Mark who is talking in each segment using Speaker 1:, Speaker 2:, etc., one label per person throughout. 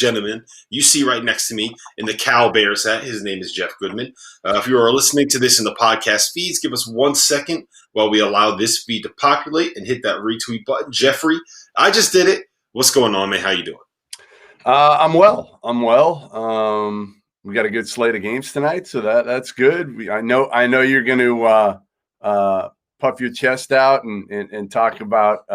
Speaker 1: gentleman you see right next to me in the Cal Bears hat. His name is Jeff Goodman. If you are listening to this in the podcast feeds, give us 1 second while we allow this feed to populate and hit that retweet button. Jeffrey, I just did it. What's going on, man? How you doing?
Speaker 2: I'm well. We got a good slate of games tonight, so that's good. I know you're going to puff your chest out and talk about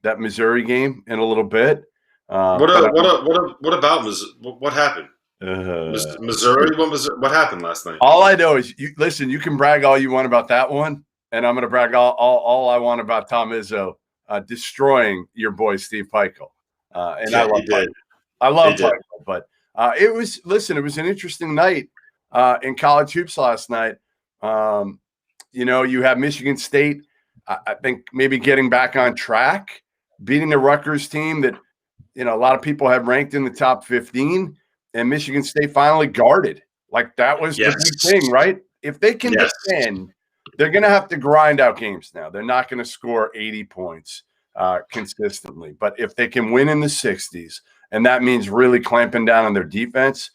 Speaker 2: that Missouri game in a little bit.
Speaker 1: What about Missouri? What happened? Missouri? What happened last night?
Speaker 2: All I know is, you can brag all you want about that one, and I'm going to brag all I want about Tom Izzo destroying your boy Steve Peichel. I love Peichel. I love Peichel, but it was an interesting night in college hoops last night. You have Michigan State, I think maybe getting back on track, beating the Rutgers team that, a lot of people have ranked in the top 15, and Michigan State finally guarded. Like, that was the big thing, right? If they can defend, they're going to have to grind out games now. They're not going to score 80 points consistently. But if they can win in the 60s, and that means really clamping down on their defense,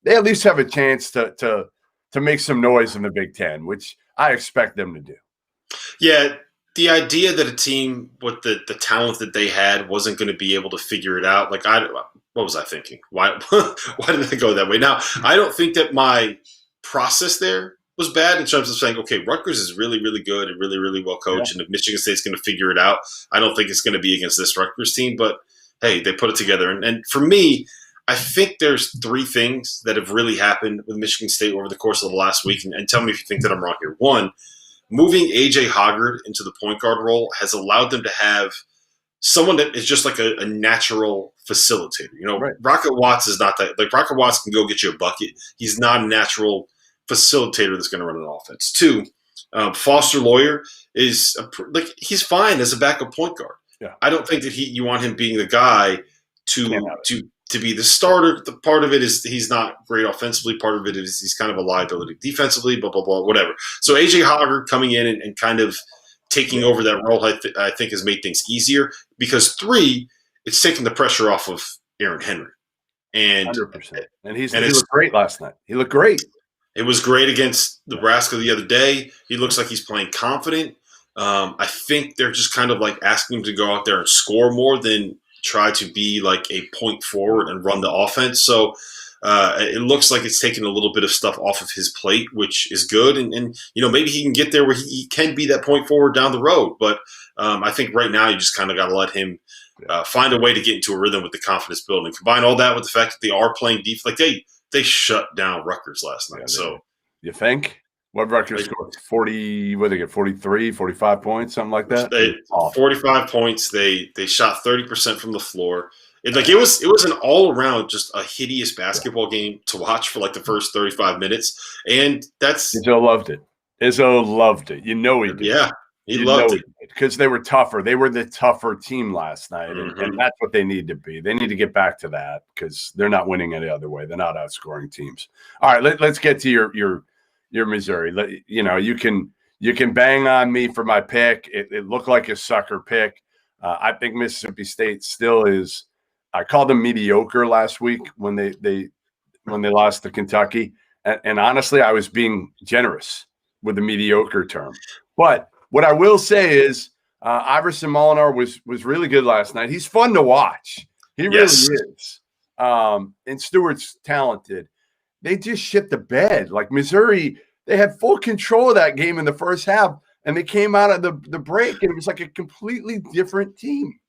Speaker 2: they at least have a chance to make some noise in the Big Ten, which I expect them to do. Yeah,
Speaker 1: the idea that a team with the talent that they had wasn't going to be able to figure it out, what was I thinking? Why did I go that way? Now, I don't think that my process there was bad in terms of saying, okay, Rutgers is really, really good and really, really well coached, and if Michigan State's going to figure it out, I don't think it's going to be against this Rutgers team, but hey, they put it together. And for me, I think there's 3 things that have really happened with Michigan State over the course of the last week, and tell me if you think that I'm wrong here. 1, moving A.J. Hoggard into the point guard role has allowed them to have someone that is just like a natural facilitator. Right. Rocket Watts is not that. Like, Rocket Watts can go get you a bucket. He's not a natural facilitator that's going to run an offense. 2, Foster Loyer is he's fine as a backup point guard. Yeah. I don't think that you want him being the guy to be the starter. The part of it is he's not great offensively. Part of it is he's kind of a liability defensively, blah, blah, blah, whatever. So A.J. Hoggard coming in and kind of taking over that role, I think has made things easier because 3, it's taking the pressure off of Aaron Henry. And
Speaker 2: 100%. And he looked great last night. He looked great.
Speaker 1: It was great against Nebraska the other day. He looks like he's playing confident. I think they're just kind of like asking him to go out there and score more than try to be like a point forward and run the offense. So it looks like it's taking a little bit of stuff off of his plate, which is good. And maybe he can get there where he can be that point forward down the road. But I think right now you just kind of got to let him find a way to get into a rhythm with the confidence building. Combine all that with the fact that they are playing deep. Like they shut down Rutgers last night. So
Speaker 2: you think? What Rutgers scored? 40, what did they get, 43, 45 points, something like that?
Speaker 1: 45 points. They shot 30% from the floor. It was an all-around just a hideous basketball game to watch for like the first 35 minutes. And that's –
Speaker 2: Izzo loved it. Izzo loved it. He did.
Speaker 1: Yeah, he loved it.
Speaker 2: Because they were tougher. They were the tougher team last night, and that's what they need to be. They need to get back to that because they're not winning any other way. They're not outscoring teams. All right, let's get to your Missouri. You can bang on me for my pick. It looked like a sucker pick. I think Mississippi State still is. I called them mediocre last week when they lost to Kentucky, and honestly, I was being generous with the mediocre term. But what I will say is, Iverson Molinar was really good last night. He's fun to watch. He really is. And Stewart's talented. They just shit the bed. Like Missouri, they had full control of that game in the first half, and they came out of the break, and it was like a completely different team.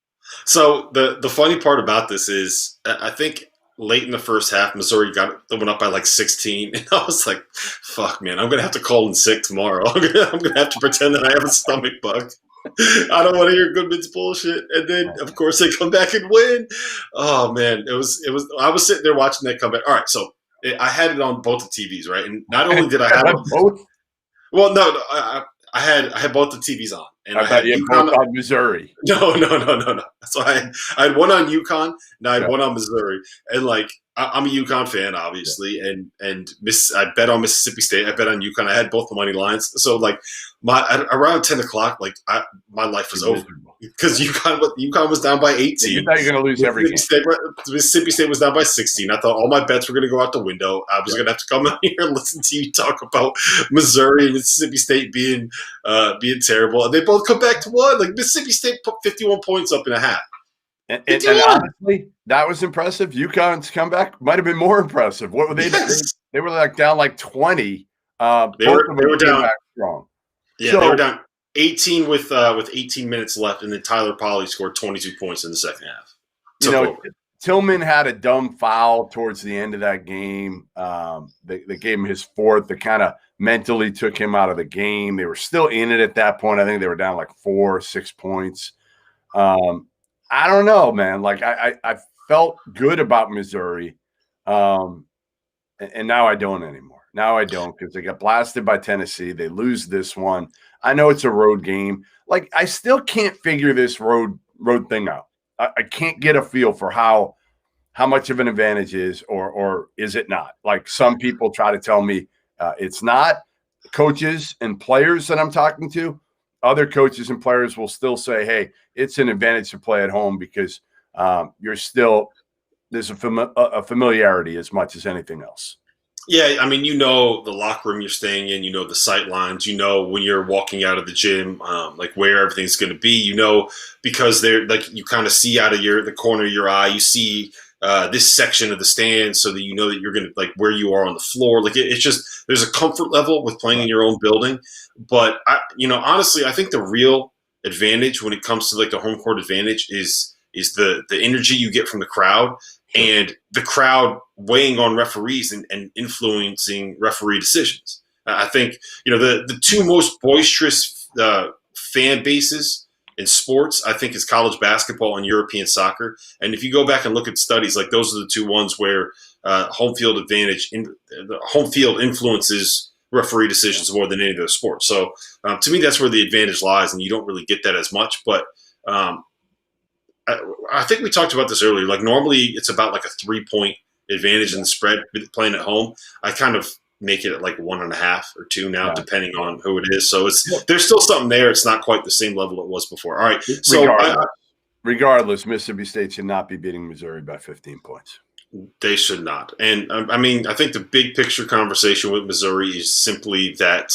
Speaker 1: So the funny part about this is I think late in the first half, Missouri went up by like 16, and I was like, fuck, man, I'm going to have to call in sick tomorrow. I'm going to have to pretend that I have a stomach bug. I don't want to hear Goodman's bullshit. And then, of course, they come back and win. Oh, man, it was. I was sitting there watching that comeback. All right, so I had it on both the TVs, right? And not only did I have it,
Speaker 2: both.
Speaker 1: Well, no, I had both the TVs on, and
Speaker 2: I
Speaker 1: I
Speaker 2: thought
Speaker 1: had
Speaker 2: you had both
Speaker 1: UConn.
Speaker 2: on Missouri.
Speaker 1: No. So I had one on UConn, and I had
Speaker 2: Yeah.
Speaker 1: one on Missouri. And like I'm a UConn fan, obviously, and I bet on Mississippi State. I bet on UConn. I had both the money lines. So like around 10 o'clock, like my life was over because UConn was down by 18.
Speaker 2: You thought you were going to lose every game.
Speaker 1: Mississippi State was down by 16. I thought all my bets were going to go out the window. I was going to have to come out here and listen to you talk about Missouri and Mississippi State being terrible, and they both come back to one. Like Mississippi State put 51 points up in a half.
Speaker 2: And honestly, that was impressive. UConn's comeback might have been more impressive. What were they?
Speaker 1: Yes.
Speaker 2: They were like down like 20.
Speaker 1: They were down
Speaker 2: back strong.
Speaker 1: Yeah, so, they were down 18 with 18 minutes left, and then Tyler Polley scored 22 points in the second half.
Speaker 2: Tillman had a dumb foul towards the end of that game. They gave him his fourth. That kind of mentally took him out of the game. They were still in it at that point. I think they were down like 4 or 6 points. I don't know, man. Like I felt good about Missouri, and now I don't anymore. Now I don't because they got blasted by Tennessee. They lose this one. I know it's a road game. Like I still can't figure this road thing out. I can't get a feel for how much of an advantage is or is it not. Like some people try to tell me it's not. Coaches and players that I'm talking to, other coaches and players will still say, hey, it's an advantage to play at home because there's a familiarity as much as anything else.
Speaker 1: Yeah, I mean, the locker room you're staying in, the sight lines, when you're walking out of the gym, like where everything's going to be, because they're like you kind of see out of the corner of your eye, you see this section of the stand, so that that you're going to like where you are on the floor. Like it's just there's a comfort level with playing in your own building. But honestly, I think the real advantage when it comes to like the home court advantage is the energy you get from the crowd. And the crowd weighing on referees and influencing referee decisions. I think, the two most boisterous fan bases in sports, I think, is college basketball and European soccer. And if you go back and look at studies, like those are the two ones where home field influences referee decisions more than any other sport. So to me, that's where the advantage lies, and you don't really get that as much. But I think we talked about this earlier. Like normally it's about like a 3-point advantage in the spread playing at home. I kind of make it at like 1.5 or 2 now, depending on who it is. So there's still something there. It's not quite the same level it was before. All right. So
Speaker 2: regardless, Mississippi State should not be beating Missouri by 15 points.
Speaker 1: They should not. And I mean, I think the big picture conversation with Missouri is simply that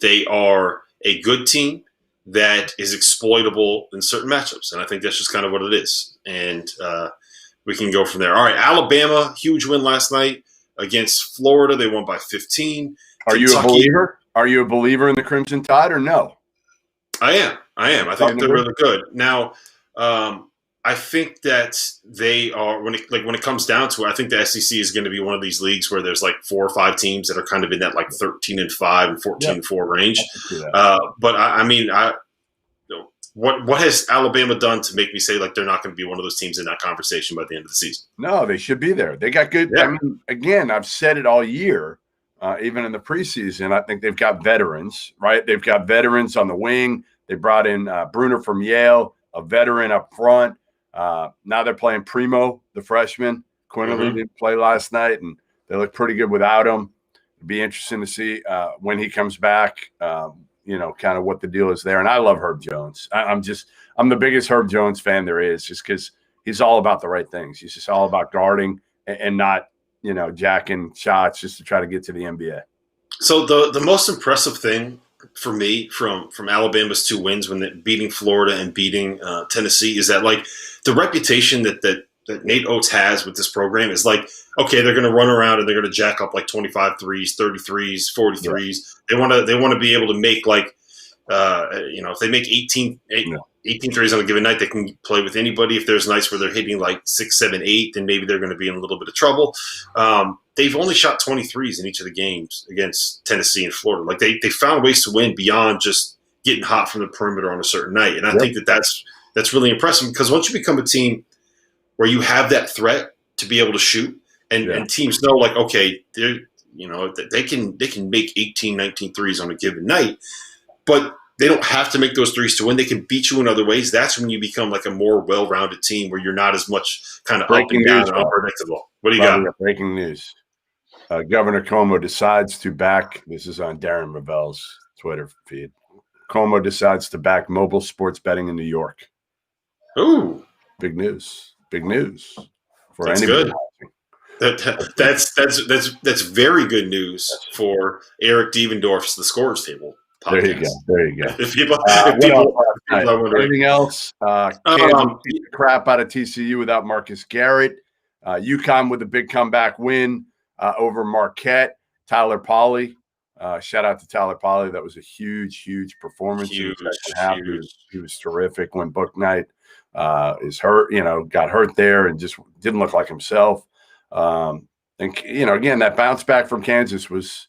Speaker 1: they are a good team that is exploitable in certain matchups. And I think that's just kind of what it is. And we can go from there. All right, Alabama, huge win last night against Florida. They won by 15.
Speaker 2: Are you a believer? Are you a believer in the Crimson Tide or no?
Speaker 1: I am. I think they're really good. Now, I think that they are when it comes down to it, I think the SEC is going to be one of these leagues where there's like 4 or 5 teams that are kind of in that like 13-5 and 14-4 range. But I mean, what has Alabama done to make me say like they're not going to be one of those teams in that conversation by the end of the season?
Speaker 2: No, they should be there. They got good. Yeah. I mean, again, I've said it all year, even in the preseason. I think they've got veterans, right? They've got veterans on the wing. They brought in Bruner from Yale, a veteran up front. Now they're playing Primo, the freshman. Quinterly didn't play last night, and they look pretty good without him. It'd be interesting to see when he comes back, kind of what the deal is there. And I love Herb Jones. I'm the biggest Herb Jones fan there is, just because he's all about the right things. He's just all about guarding and not, jacking shots just to try to get to the NBA. So
Speaker 1: the most impressive thing for me from Alabama's 2 wins when beating Florida and beating Tennessee is that like the reputation that Nate Oates has with this program is like, okay, they're going to run around and they're going to jack up like 25 threes, 30 threes, 40 threes. They want to be able to make like, if they make 18 threes on a given night, they can play with anybody. If there's nights where they're hitting like 6, 7, 8, then maybe they're going to be in a little bit of trouble. They've only shot 20 threes in each of the games against Tennessee and Florida. Like they found ways to win beyond just getting hot from the perimeter on a certain night. And I think that's really impressive because once you become a team where you have that threat to be able to shoot and teams know like, okay, they can make 18, 19 threes on a given night, but they don't have to make those threes to win. They can beat you in other ways. That's when you become like a more well-rounded team where you're not as much kind of up and down and unpredictable. What do you got?
Speaker 2: Breaking news. Governor Cuomo decides to back – this is on Darren Ravel's Twitter feed. Cuomo decides to back mobile sports betting in New York.
Speaker 1: Ooh.
Speaker 2: Big news. Big news. For
Speaker 1: That's
Speaker 2: anybody
Speaker 1: good. That's very good news for Eric Devendorf's The Scorers Table podcast.
Speaker 2: There you go.
Speaker 1: If people
Speaker 2: anything else? Kansas beat the crap out of TCU without Marcus Garrett. UConn with a big comeback win over Marquette. Tyler Polley. Shout out to Tyler Polley. That was a huge performance in the second half. He was terrific when Book Night is hurt, got hurt there and just didn't look like himself. And again, that bounce back from Kansas was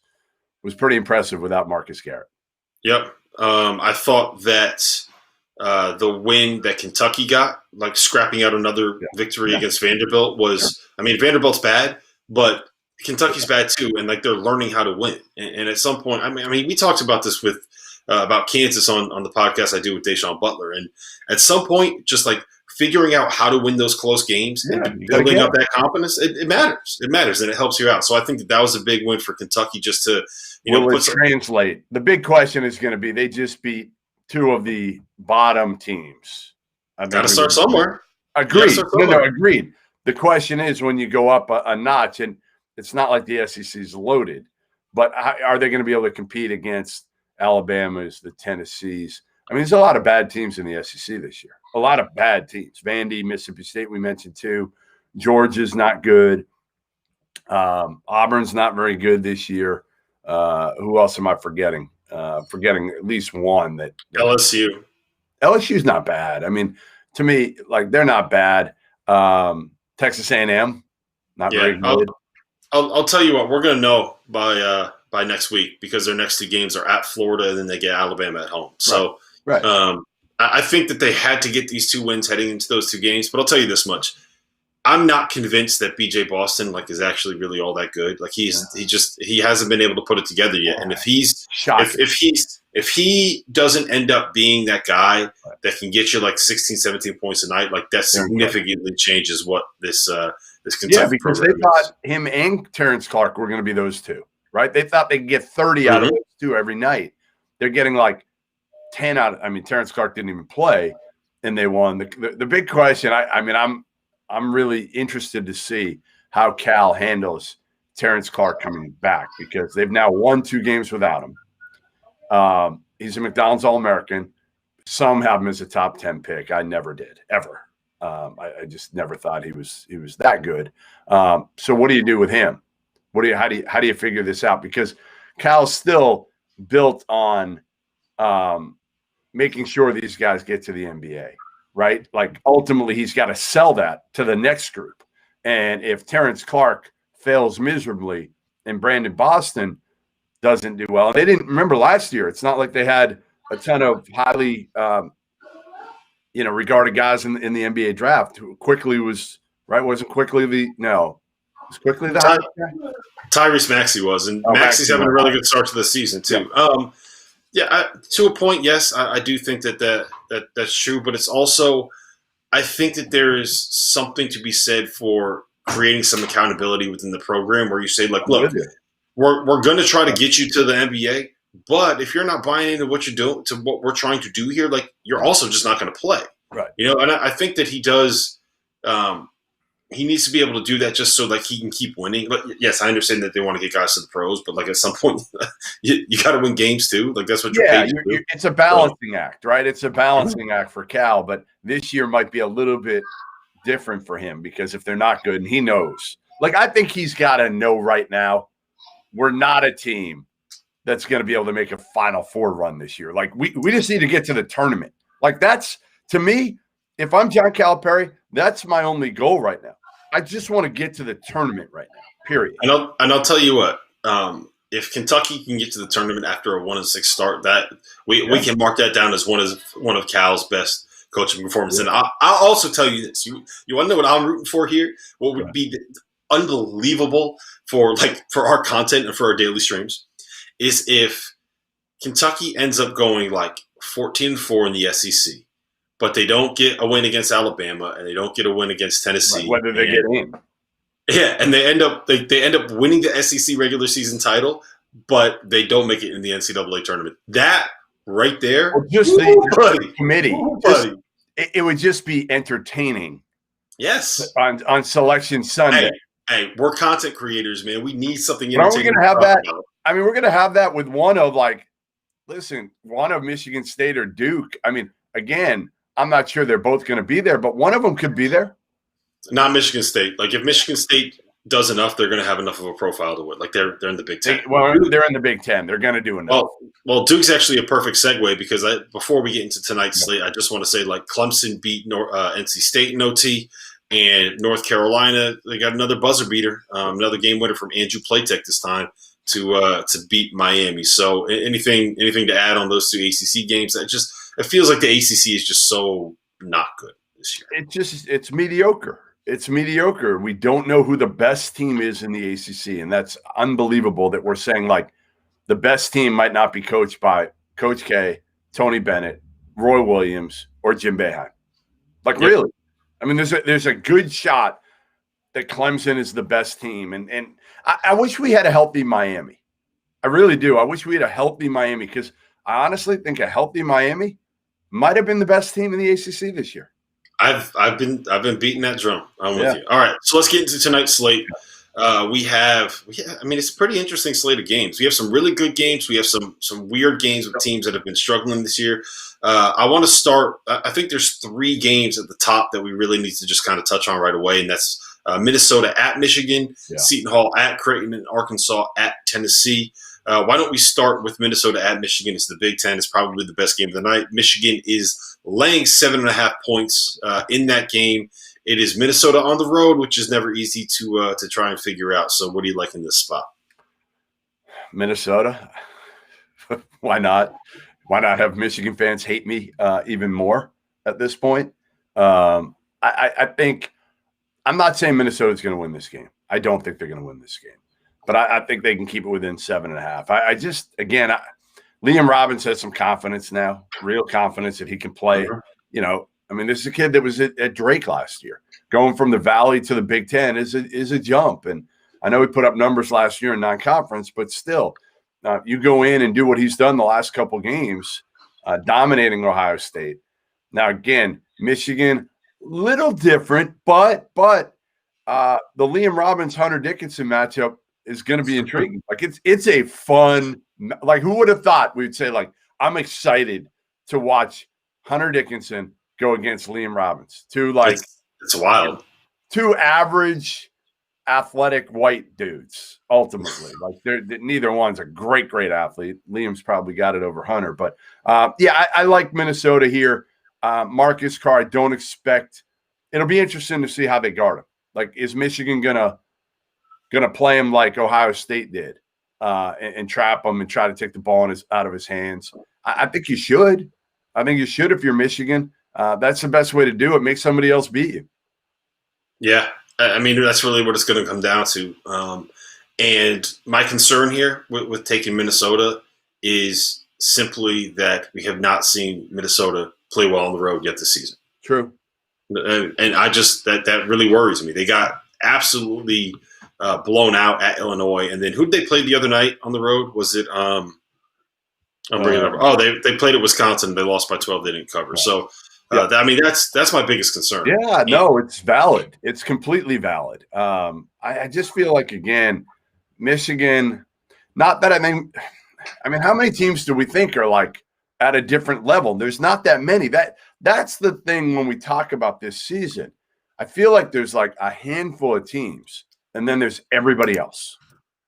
Speaker 2: pretty impressive without Marcus Garrett.
Speaker 1: Yep. I thought that the win that Kentucky got, like scrapping out another victory against Vanderbilt Vanderbilt's bad, but Kentucky's bad too. And like, they're learning how to win. And at some point, I mean, we talked about this with, about Kansas on the podcast I do with Deshaun Butler. And at some point, just like figuring out how to win those close games and building up that confidence, it matters. It matters, and it helps you out. So I think that was a big win for Kentucky just to,
Speaker 2: translate. The big question is going to be, they just beat two of the bottom teams.
Speaker 1: Got to start somewhere.
Speaker 2: Agreed. Agreed. The question is, when you go up a notch, and it's not like the SEC is loaded, but are they going to be able to compete against Alabama's, the Tennessees? I mean, there's a lot of bad teams in the SEC this year. A lot of bad teams. Vandy, Mississippi State, we mentioned too. Georgia's not good. Auburn's not very good this year. Who else am I forgetting? Forgetting at least one. That
Speaker 1: LSU.
Speaker 2: LSU's not bad. I mean, to me, like, they're not bad. Texas A&M, not very good.
Speaker 1: I'll tell you what, we're going to know by next week, because their next two games are at Florida and then they get Alabama at home. So I think that they had to get these two wins heading into those two games. But I'll tell you this much. I'm not convinced that BJ Boston is actually really all that good. Like, he hasn't been able to put it together yet. And if he doesn't end up being that guy that can get you like 16, 17 points a night, like, that significantly changes what this Kentucky
Speaker 2: because they thought him and Terrence Clark were going to be those two, right? They thought they could get 30 out of those two every night. They're getting like 10 out. I mean, Terrence Clark didn't even play, and they won. The big question, I'm really interested to see how Cal handles Terrence Clark coming back, because they've now won 2 games without him. He's a McDonald's All-American. Some have him as a top 10 pick. I never did, ever. I just never thought he was that good. So what do you do with him? How do you figure this out? Because Cal's still built on making sure these guys get to the NBA, right? Like, ultimately, he's got to sell that to the next group. And if Terrence Clark fails miserably and Brandon Boston doesn't do well, they didn't remember last year. It's not like they had a ton of highly regarded guys in the NBA draft. Quickly was right. Wasn't Quickly was Quickly the highest guy?
Speaker 1: Tyrese Maxey was, and Maxey's having a really good start to the season too. To a point, yes, I do think that's true, but it's also, I think that there is something to be said for creating some accountability within the program, where you say, like, look, we're going to try to get you to the NBA, but if you're not buying into what you're doing, to what we're trying to do here, like, you're also just not going to play.
Speaker 2: Right.
Speaker 1: And I think that he does. He needs to be able to do that just so, like, he can keep winning. But yes, I understand that they want to get guys to the pros, but, like, at some point, you got to win games too. Like, that's what you're paid to do.
Speaker 2: It's a balancing act, right? It's a balancing act for Cal, but this year might be a little bit different for him, because if they're not good, and he knows, like, I think he's got to know right now, we're not a team that's going to be able to make a Final Four run this year. Like, we just need to get to the tournament. Like, that's, to me, if I'm John Calipari, that's my only goal right now. I just want to get to the tournament right now, period.
Speaker 1: And I'll tell you what, if Kentucky can get to the tournament after a 1-6 start, that we can mark that down as one of Cal's best coaching performances. And I'll also tell you this: you want to know what I'm rooting for here? What would be unbelievable for our content and for our daily streams is if Kentucky ends up going like 14-4 in the SEC, but they don't get a win against Alabama and they don't get a win against Tennessee.
Speaker 2: Whether they get in.
Speaker 1: Yeah, and they end up winning the SEC regular season title, but they don't make it in the NCAA tournament. That right there,
Speaker 2: just the committee, it would just be entertaining.
Speaker 1: Yes,
Speaker 2: on Selection Sunday.
Speaker 1: Hey, we're content creators, man. We need something entertaining.
Speaker 2: Are we going to have that? I mean, we're going to have that with one of Michigan State or Duke. I mean, again, I'm not sure they're both going to be there, but one of them could be there.
Speaker 1: Not Michigan State. Like if Michigan State does enough, they're going to have enough of a profile to win. Like they're in the Big Ten.
Speaker 2: They're in the Big Ten. They're going to do enough.
Speaker 1: Well, Duke's actually a perfect segue because before we get into tonight's slate, I just want to say like Clemson beat NC State in OT, and North Carolina they got another buzzer beater, another game winner from Andrew Platek this time to beat Miami. So anything to add on those two ACC games? It feels like the ACC is just so not good this year.
Speaker 2: It's mediocre. It's mediocre. We don't know who the best team is in the ACC, and that's unbelievable that we're saying like the best team might not be coached by Coach K, Tony Bennett, Roy Williams, or Jim Boeheim. Like really, I mean, there's a good shot that Clemson is the best team, and I wish we had a healthy Miami. I really do. I wish we had a healthy Miami because I honestly think a healthy Miami might have been the best team in the ACC this year.
Speaker 1: I've been beating that drum. I'm with you. All right, so let's get into tonight's slate. I mean, it's a pretty interesting slate of games. We have some really good games. We have some weird games with teams that have been struggling this year. I want to start. I think there's 3 games at the top that we really need to just kind of touch on right away, and that's Minnesota at Michigan, Seton Hall at Creighton, and Arkansas at Tennessee. Why don't we start with Minnesota at Michigan? It's the Big Ten. It's probably the best game of the night. Michigan is laying 7.5 points in that game. It is Minnesota on the road, which is never easy to try and figure out. So what do you like in this spot?
Speaker 2: Minnesota. Why not? Why not have Michigan fans hate me even more at this point? I think I'm not saying Minnesota's going to win this game. I don't think they're going to win this game. But I think they can keep it within 7.5. Liam Robbins has some confidence now, real confidence that he can play. You know, I mean, this is a kid that was at Drake last year. Going from the Valley to the Big Ten is a jump. And I know he put up numbers last year in non-conference, but still, you go in and do what he's done the last couple games, dominating Ohio State. Now, again, Michigan, little different, but the Liam Robbins Hunter Dickinson matchup is going to be intriguing. Like it's a fun. Like who would have thought we'd say like I'm excited to watch Hunter Dickinson go against Liam Robbins.
Speaker 1: It's wild.
Speaker 2: 2 average athletic white dudes. Ultimately, like neither one's a great athlete. Liam's probably got it over Hunter, but I like Minnesota here. Marcus Carr, I don't expect. It'll be interesting to see how they guard him. Like, is Michigan gonna play him like Ohio State did and trap him and try to take the ball out of his hands? I think you should. I think you should if you're Michigan. That's the best way to do it. Make somebody else beat you.
Speaker 1: Yeah, I mean, that's really what it's going to come down to. And my concern here with taking Minnesota is simply that we have not seen Minnesota play well on the road yet this season.
Speaker 2: True.
Speaker 1: And I just that really worries me. They got absolutely blown out at Illinois, and then who did they play the other night on the road? Was it? I'm bringing it up. Oh, they played at Wisconsin. They lost by 12. They didn't cover. So, I mean, that's my biggest concern.
Speaker 2: Yeah, no, it's valid. It's completely valid. I just feel like again, Michigan. Not that I mean, how many teams do we think are like at a different level? There's not that many. That's the thing when we talk about this season. I feel like there's like a handful of teams, and then there's everybody else.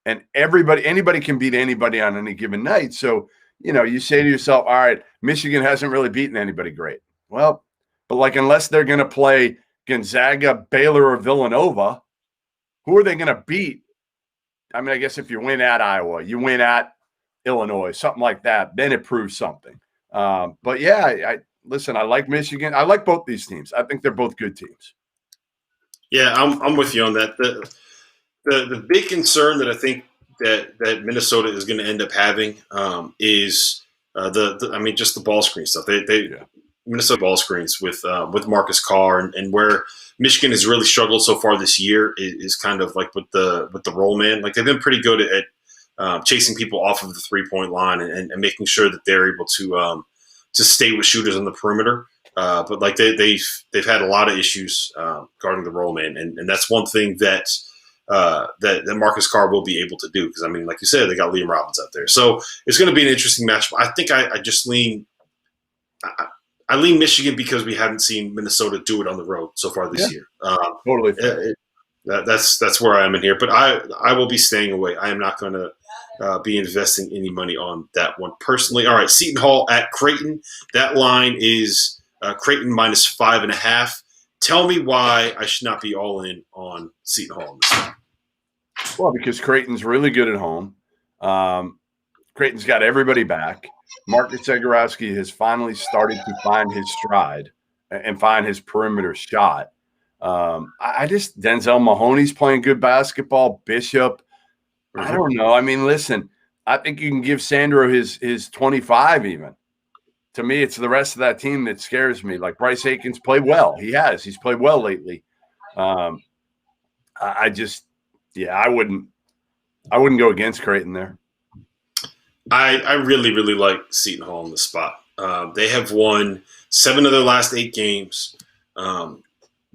Speaker 2: And anybody can beat anybody on any given night. So, you say to yourself, all right, Michigan hasn't really beaten anybody great. Well, but like unless they're going to play Gonzaga, Baylor, or Villanova, who are they going to beat? I mean, I guess if you win at Iowa, you win at Illinois, something like that, then it proves something. But yeah, listen, I like Michigan. I like both these teams. I think they're both good teams.
Speaker 1: Yeah, I'm with you on that. The big concern that I think that Minnesota is going to end up having is I mean, just the ball screen stuff. They
Speaker 2: Yeah.
Speaker 1: Minnesota ball screens with Marcus Carr and where Michigan has really struggled so far this year is kind of like with the roll man. Like they've been pretty good at chasing people off of the 3-point line and making sure that they're able to stay with shooters on the perimeter. But like they've had a lot of issues guarding the roll man, and that's one thing that Marcus Carr will be able to do because I mean, like you said, they got Liam Robbins out there, so it's going to be an interesting matchup. I think I just lean. I lean Michigan because we haven't seen Minnesota do it on the road so far this year.
Speaker 2: Totally.
Speaker 1: That's where I am in here, but I will be staying away. I am not going to be investing any money on that one personally. All right, Seton Hall at Creighton. That line is Creighton minus 5.5. Tell me why I should not be all in on Seton Hall in this one.
Speaker 2: Well, because Creighton's really good at home. Creighton's got everybody back. Marcus Zagorowski has finally started to find his stride and find his perimeter shot. I just Denzel Mahoney's playing good basketball. Bishop, I don't know. I mean, listen, I think you can give Sandro his 25 even. To me, it's the rest of that team that scares me. Like Bryce Aikens played well. He's played well lately. I wouldn't go against Creighton there.
Speaker 1: I really, really like Seton Hall in the spot. They have won 7 of their last 8 games.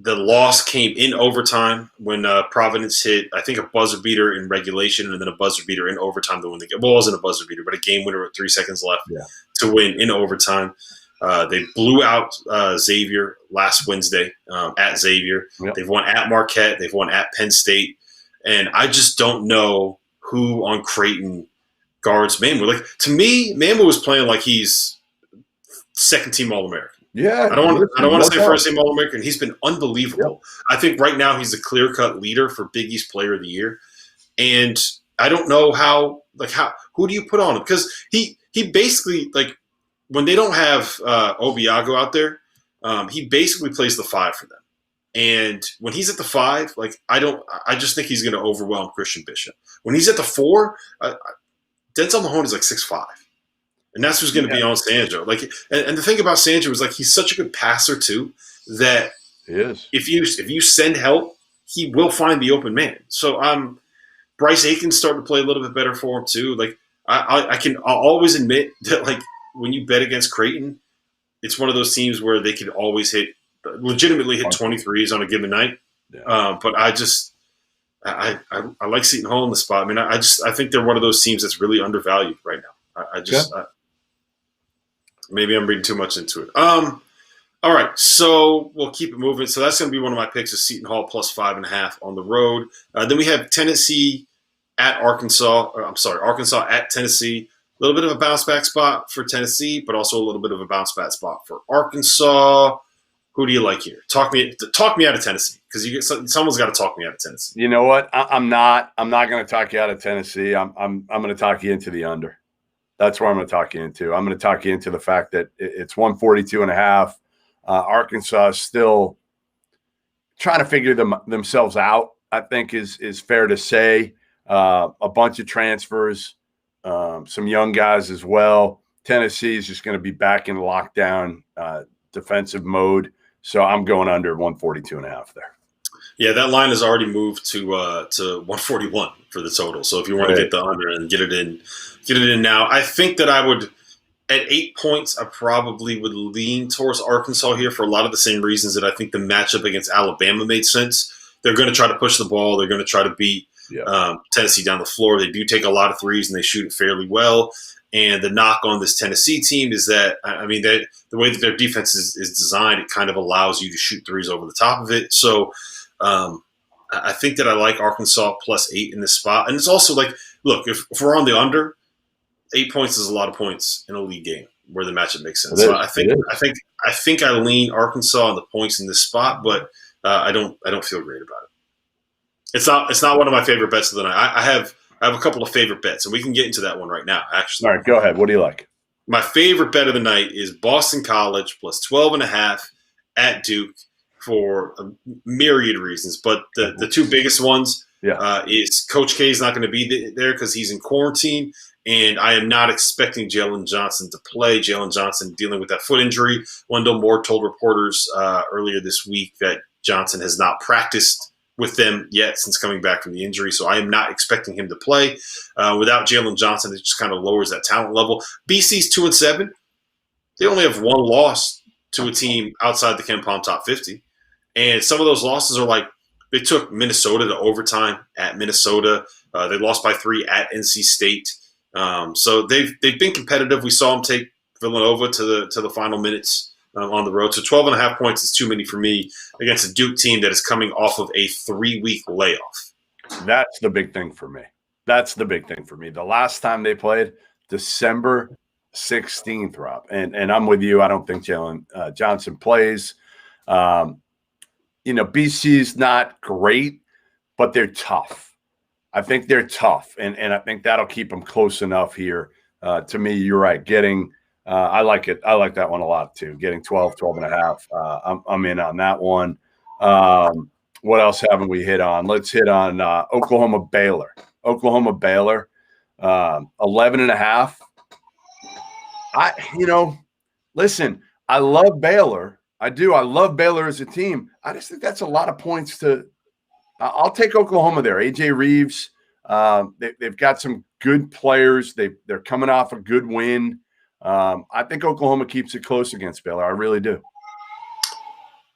Speaker 1: The loss came in overtime when Providence hit, I think, a buzzer beater in regulation and then a buzzer beater in overtime to win the game. Well, it wasn't a buzzer beater, but a game winner with 3 seconds left to win in overtime. They blew out Xavier last Wednesday at Xavier. Yep. They've won at Marquette. They've won at Penn State. And I just don't know who on Creighton guards Mamu. Like, to me, Mamu was playing like he's second-team All-American.
Speaker 2: Yeah,
Speaker 1: I don't want to say first-team All-American. He's been unbelievable. Yep. I think right now he's the clear-cut leader for Big East Player of the Year, and I don't know who do you put on him because he basically like when they don't have Obiago out there, he basically plays the 5 for them, and when he's at the 5, like I just think he's going to overwhelm Christian Bishop. When he's at the 4, Denzel Mahoney is like 6'5". And that's who's going to be on Sandro. Like, and the thing about Sandro is like he's such a good passer too that if you send help, he will find the open man. So Bryce Aikens starting to play a little bit better for him too. Like I'll always admit that like when you bet against Creighton, it's one of those teams where they could always legitimately hit 23s on a given night. Yeah. But I like Seton Hall in the spot. I mean, I think they're one of those teams that's really undervalued right now. Maybe I'm reading too much into it. All right, so we'll keep it moving. So that's going to be one of my picks is Seton Hall plus 5.5 on the road. Then we have Tennessee at Arkansas. Arkansas at Tennessee. A little bit of a bounce back spot for Tennessee, but also a little bit of a bounce back spot for Arkansas. Who do you like here? Talk me out of Tennessee because someone's got to talk me out of Tennessee.
Speaker 2: You know what? I'm not going to talk you out of Tennessee. I'm going to talk you into the under. That's where I'm going to talk you into. I'm going to talk you into the fact that it's 142.5. Arkansas is still trying to figure themselves out, I think is fair to say. A bunch of transfers, some young guys as well. Tennessee is just going to be back in lockdown defensive mode. So I'm going under 142.5 there.
Speaker 1: Yeah, that line has already moved to 141 for the total. So if you want to get the under and get it in now, I think that I would at 8 points. I probably would lean towards Arkansas here for a lot of the same reasons that I think the matchup against Alabama made sense. They're going to try to push the ball. They're going to try to beat Tennessee down the floor. They do take a lot of threes and they shoot it fairly well. And the knock on this Tennessee team is that, I mean, the way that their defense is designed, it kind of allows you to shoot threes over the top of it. So I think that I like Arkansas plus 8 in this spot. And it's also like, look, if we're on the under, 8 points is a lot of points in a league game where the matchup makes sense. So I think I lean Arkansas on the points in this spot, but I don't feel great about it. It's not one of my favorite bets of the night. I have a couple of favorite bets, and we can get into that one right now, actually.
Speaker 2: All right, go ahead. What do you like?
Speaker 1: My favorite bet of the night is Boston College plus 12.5 at Duke for a myriad reasons. But the two biggest ones is Coach K is not going to be there because he's in quarantine, And I am not expecting Jalen Johnson to play. Jalen Johnson dealing with that foot injury. Wendell Moore told reporters earlier this week that Johnson has not practiced with them yet since coming back from the injury. So I am not expecting him to play. Without Jalen Johnson, it just kind of lowers that talent level. BC's 2-7. They only have one loss to a team outside the KenPom top 50. And some of those losses are like they took Minnesota to overtime at Minnesota. They lost by 3 at NC State. So they've been competitive. We saw them take Villanova to the final minutes on the road. So 12.5 points is too many for me against a Duke team that is coming off of a 3-week layoff.
Speaker 2: That's the big thing for me. The last time they played, December 16th, Rob. And I'm with you. I don't think Jalen Johnson plays. BC's not great, but they're tough. I think they're tough, and I think that'll keep them close enough here. To me, you're right. I like it. I like that one a lot too. Getting 12 and a half. I'm in on that one. What else haven't we hit on? Let's hit on Oklahoma Baylor. 11 and a half. Listen, I love Baylor. I do. I love Baylor as a team. I just think that's a lot of points to I'll take Oklahoma there. AJ Reeves, they've got some good players. They're coming off a good win. I think Oklahoma keeps it close against Baylor. I really do.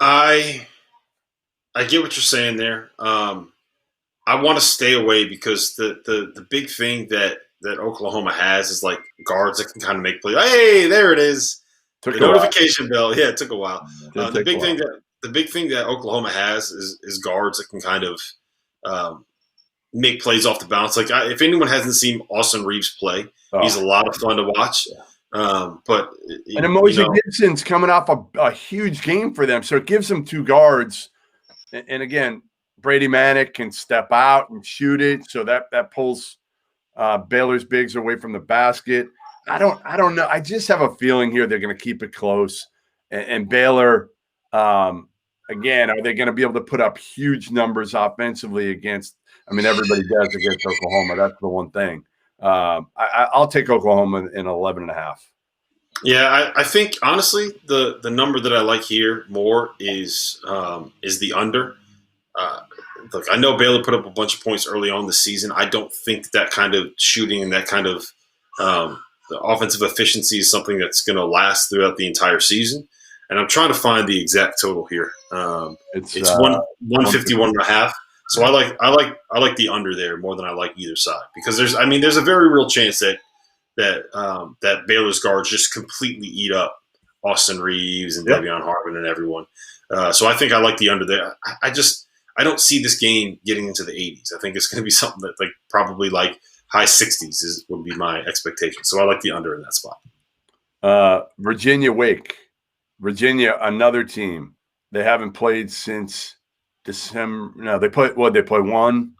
Speaker 1: I get what you're saying there. I want to stay away because the big thing that Oklahoma has is like guards that can kind of make plays. Hey, there it is. The notification bell. Yeah, it took a while. The big thing that Oklahoma has is guards that can kind of make plays off the bounce. Like if anyone hasn't seen Austin Reeves play, he's a lot of fun to watch. And
Speaker 2: Emoji Gibson's coming off a huge game for them, so it gives them two guards. And again, Brady Manick can step out and shoot it, so that pulls Baylor's bigs away from the basket. I don't know. I just have a feeling here they're going to keep it close. And Baylor, again, are they going to be able to put up huge numbers offensively against? I mean, everybody does against Oklahoma. That's the one thing. I'll take Oklahoma in 11 and a half.
Speaker 1: Yeah, I think honestly the number that I like here more is the under. Look, I know Baylor put up a bunch of points early on this season. I don't think that kind of shooting and that kind of the offensive efficiency is something that's going to last throughout the entire season. And I'm trying to find the exact total here. It's 151 and a half. So I like the under there more than I like either side because there's a very real chance that Baylor's guards just completely eat up Austin Reeves and Devion Harmon and everyone. So I think I like the under there. I don't see this game getting into the 80s. I think it's going to be something that probably high 60s would be my expectation. So I like the under in that spot.
Speaker 2: Virginia Wake. Virginia, another team. They haven't played since December. No, they play one.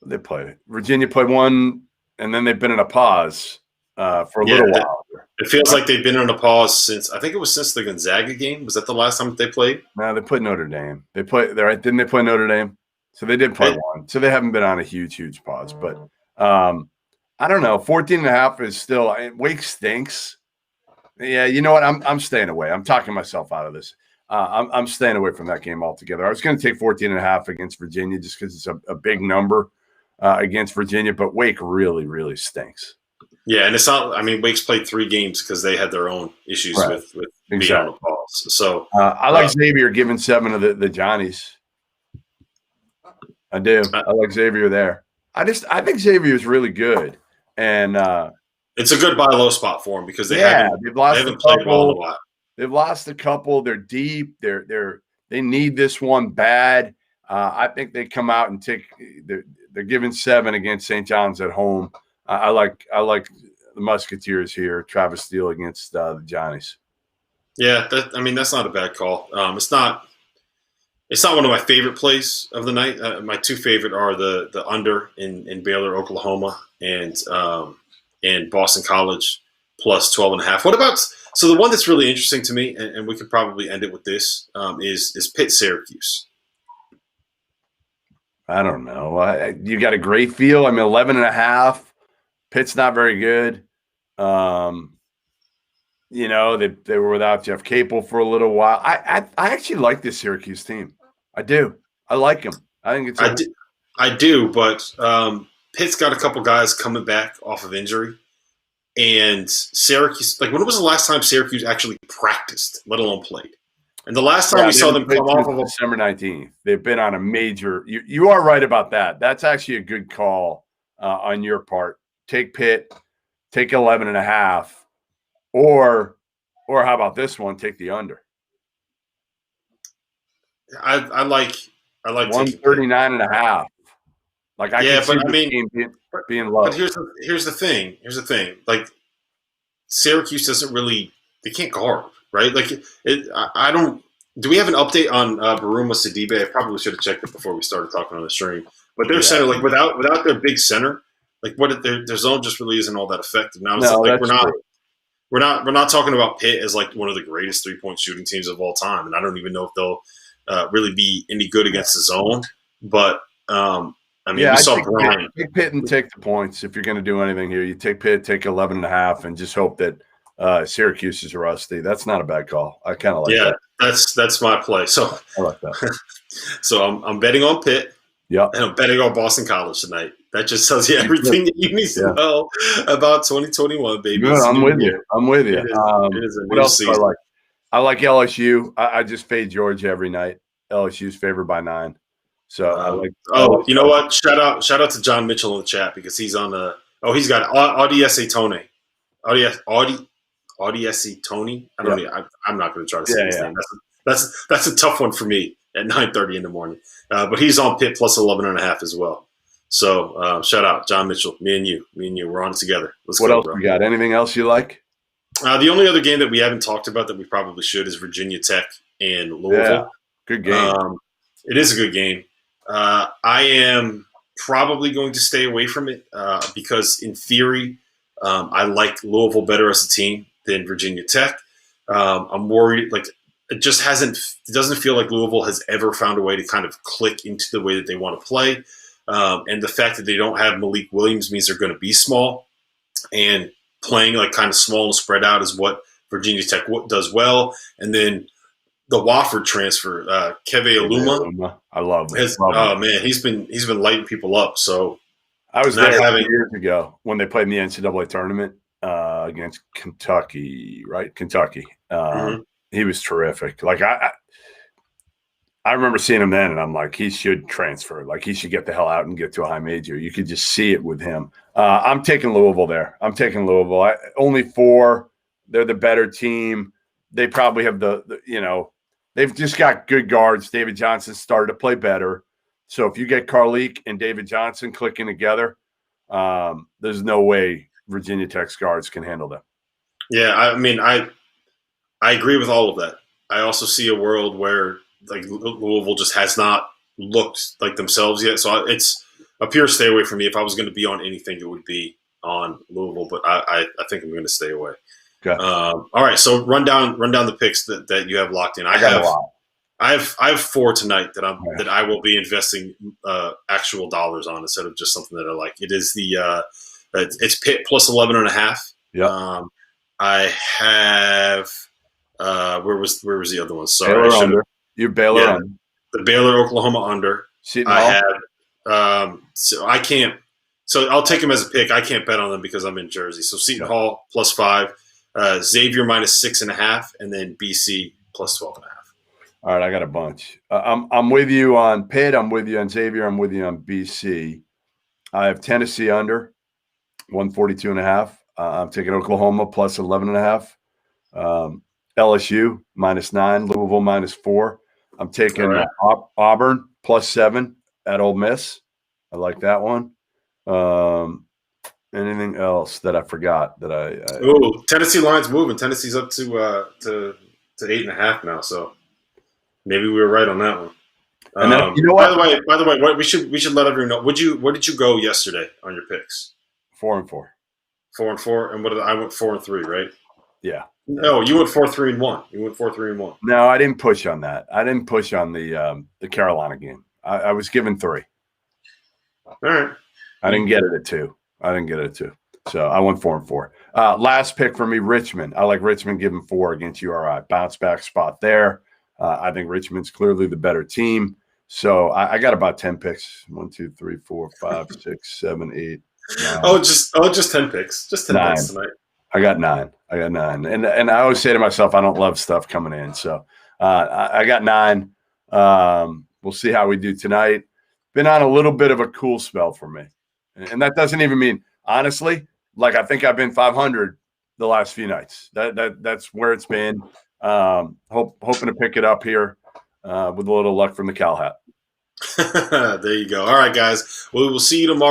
Speaker 2: Virginia played one, and then they've been in a pause for a little while.
Speaker 1: It feels like they've been in a pause since the Gonzaga game. Was that the last time that they played?
Speaker 2: No, they played Notre Dame. Didn't they play Notre Dame? So they did play one. So they haven't been on a huge pause. But I don't know. 14 and a half is still – Wake stinks. Yeah, you know what? I'm staying away. I'm talking myself out of this. I'm staying away from that game altogether. I was going to take 14 and a half against Virginia just because it's a big number against Virginia. But Wake really, really stinks. Yeah,
Speaker 1: and it's not – I mean, Wake's played 3 games because they had their own issues with being on the pause. So
Speaker 2: I like Xavier giving 7 of the Johnnies. I do. I like Xavier there. I think Xavier is really good, and
Speaker 1: it's a good buy low spot for them because they haven't played well in a while.
Speaker 2: They've lost a couple. They're deep. They need this one bad. I think they come out and they're giving 7 against St. John's at home. I like the Musketeers here. Travis Steele against the Johnnies.
Speaker 1: Yeah, that's not a bad call. It's not one of my favorite plays of the night. My 2 favorite are the under in Baylor, Oklahoma, and Boston College plus 12 and a half. What about the one that's really interesting to me, and we could probably end it with this, is Pitt Syracuse.
Speaker 2: I don't know. You got a great feel. 11 and a half. Pitt's not very good. You know, they were without Jeff Capel for a little while. I actually like this Syracuse team. I do. I like them. I think it's
Speaker 1: I do, but Pitt's got a couple guys coming back off of injury. And Syracuse, like, when was the last time Syracuse actually practiced, let alone played? And the last time we saw them come off of
Speaker 2: December 19th, they've been on a major. You are right about that. That's actually a good call on your part. Take Pitt, take 11.5, or how about this one? Take the under.
Speaker 1: I like
Speaker 2: 139.5. Like, I can see the game being low.
Speaker 1: But here's the thing. Like, Syracuse doesn't really – they can't guard, right? Like, I don't – do we have an update on Baruma Sidibe? I probably should have checked it before we started talking on the stream. But their center, like, without their big center, like, their zone just really isn't all that effective. Now, we're not talking about Pitt as, like, one of the greatest three-point shooting teams of all time, and I don't even know if they'll really be any good against the zone. But we saw Brian.
Speaker 2: Take Pitt and take the points if you're going to do anything here. You take Pitt, take 11.5, and just hope that Syracuse is rusty. That's not a bad call. I kind of like that.
Speaker 1: Yeah, that's my play. So
Speaker 2: I like that.
Speaker 1: So I'm betting on Pitt.
Speaker 2: Yeah,
Speaker 1: and I'm betting on Boston College tonight. That just tells you everything that you need to know about 2021, baby.
Speaker 2: Good, I'm with you.
Speaker 1: It is a
Speaker 2: what else do I like? I like LSU. I just fade Georgia every night. LSU's favored by 9. So
Speaker 1: you know what? Shout out to John Mitchell in the chat because he's on the. Oh, he's got Audiese Tony. Audiese Tony. I don't know. I'm not going to try to say his name. That's a tough one for me at 9:30 in the morning. But he's on Pitt plus 11.5 as well. So shout out John Mitchell. Me and you, we're on it together.
Speaker 2: What else we got? Anything else you like?
Speaker 1: The only other game that we haven't talked about that we probably should is Virginia Tech and Louisville.
Speaker 2: Yeah, good game.
Speaker 1: It is a good game. I am probably going to stay away from it because, in theory, I like Louisville better as a team than Virginia Tech. I'm worried, like, it doesn't feel like Louisville has ever found a way to kind of click into the way that they want to play. And the fact that they don't have Malik Williams means they're going to be small, and playing like kind of small and spread out is what Virginia Tech does well. And then the Wofford transfer, Keve Aluma.
Speaker 2: I love him.
Speaker 1: Man, he's been lighting people up. So
Speaker 2: I was there years ago when they played in the NCAA tournament against Kentucky, right? Kentucky. He was terrific. Like I remember seeing him then, and I'm like, he should transfer. Like, he should get the hell out and get to a high major. You could just see it with him. I'm taking Louisville there. Only 4. They're the better team. They probably have they've just got good guards. David Johnson started to play better. So if you get Carleek and David Johnson clicking together, there's no way Virginia Tech's guards can handle them. Yeah,
Speaker 1: I agree with all of that. I also see a world where, like, Louisville just has not looked like themselves yet. So it's a pure stay away from me. If I was going to be on anything, it would be on Louisville. But I think I'm going to stay away.
Speaker 2: Okay.
Speaker 1: All right. So run down the picks that you have locked in. I have 4 tonight that I will be investing actual dollars on instead of just something that I like. It is it's Pitt plus 11.5.
Speaker 2: Yeah.
Speaker 1: I have where was the other one? Sorry,
Speaker 2: Baylor under. You're Baylor under.
Speaker 1: The Baylor Oklahoma under.
Speaker 2: Seton Hall.
Speaker 1: I have so I can't. So I'll take them as a pick. I can't bet on them because I'm in Jersey. So Seton Hall plus 5, Xavier minus 6.5, and then BC plus 12.5.
Speaker 2: All right, I got a bunch. I'm with you on Pitt. I'm with you on Xavier. I'm with you on BC. I have Tennessee under 142.5. I'm taking Oklahoma plus 11.5. LSU minus 9. Louisville minus 4. I'm taking Auburn plus 7 at Ole Miss. I like that one. Anything else that I forgot that I
Speaker 1: Tennessee line's moving. Tennessee's up to 8.5 now. So maybe we were right on that one.
Speaker 2: And then, you know what?
Speaker 1: By the way, we should let everyone know. Where did you go yesterday on your picks?
Speaker 2: 4-4.
Speaker 1: 4-4, and I went 4-3, right?
Speaker 2: Yeah.
Speaker 1: No, you went 4-3-1. You went 4-3-1.
Speaker 2: No, I didn't push on that. I didn't push on the Carolina game. I was given 3.
Speaker 1: All right.
Speaker 2: I didn't get it at 2. So I went 4-4. Last pick for me, Richmond. I like Richmond giving 4 against URI. Bounce back spot there. I think Richmond's clearly the better team. So I got about 10 picks. 1, 2, 3, 4, 5, 6, 7, 8, 9.
Speaker 1: Just 10 picks. Just 10
Speaker 2: 9.
Speaker 1: picks tonight.
Speaker 2: I got 9. And I always say to myself, I don't love stuff coming in. So I got 9. We'll see how we do tonight. Been on a little bit of a cool spell for me. And that doesn't even mean, honestly, like I think I've been 500 the last few nights. That's where it's been. Hoping to pick it up here with a little luck from the Cal hat.
Speaker 1: There you go. All right, guys. Well, we will see you tomorrow.